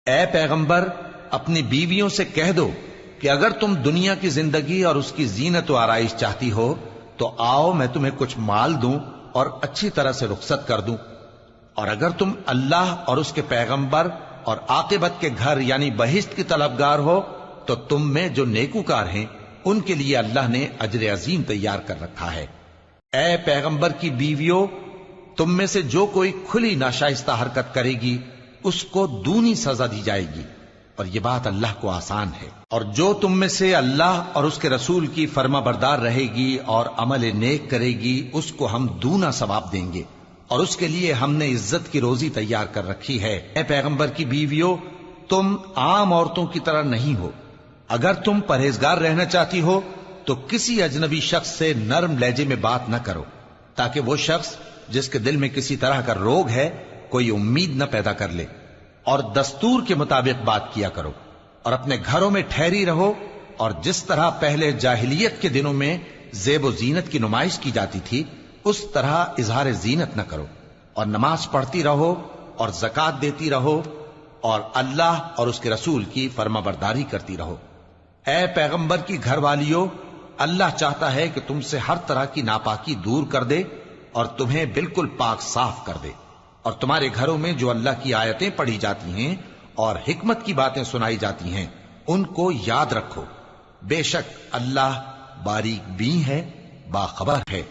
اے پیغمبر اپنی بیویوں سے کہہ دو کہ اگر تم دنیا کی زندگی اور اس کی زینت و آرائش چاہتی ہو تو آؤ میں تمہیں کچھ مال دوں اور اچھی طرح سے رخصت کر دوں، اور اگر تم اللہ اور اس کے پیغمبر اور عاقبت کے گھر یعنی بہشت کی طلبگار ہو تو تم میں جو نیکوکار ہیں ان کے لیے اللہ نے اجر عظیم تیار کر رکھا ہے۔ اے پیغمبر کی بیویوں، تم میں سے جو کوئی کھلی ناشائستہ حرکت کرے گی اس کو دونی سزا دی جائے گی، اور یہ بات اللہ کو آسان ہے۔ اور جو تم میں سے اللہ اور اس کے رسول کی فرما بردار رہے گی اور عمل نیک کرے گی اس کو ہم دونا ثواب دیں گے، اور اس کے لیے ہم نے عزت کی روزی تیار کر رکھی ہے۔ اے پیغمبر کی بیویوں، تم عام عورتوں کی طرح نہیں ہو۔ اگر تم پرہیزگار رہنا چاہتی ہو تو کسی اجنبی شخص سے نرم لہجے میں بات نہ کرو، تاکہ وہ شخص جس کے دل میں کسی طرح کا روگ ہے کوئی امید نہ پیدا کر لے، اور دستور کے مطابق بات کیا کرو، اور اپنے گھروں میں ٹھہری رہو، اور جس طرح پہلے جاہلیت کے دنوں میں زیب و زینت کی نمائش کی جاتی تھی اس طرح اظہار زینت نہ کرو، اور نماز پڑھتی رہو اور زکوٰۃ دیتی رہو، اور اللہ اور اس کے رسول کی فرما برداری کرتی رہو۔ اے پیغمبر کی گھر والیوں، اللہ چاہتا ہے کہ تم سے ہر طرح کی ناپاکی دور کر دے اور تمہیں بالکل پاک صاف کر دے، اور تمہارے گھروں میں جو اللہ کی آیتیں پڑھی جاتی ہیں اور حکمت کی باتیں سنائی جاتی ہیں ان کو یاد رکھو، بے شک اللہ باریک بین ہے، باخبر ہے۔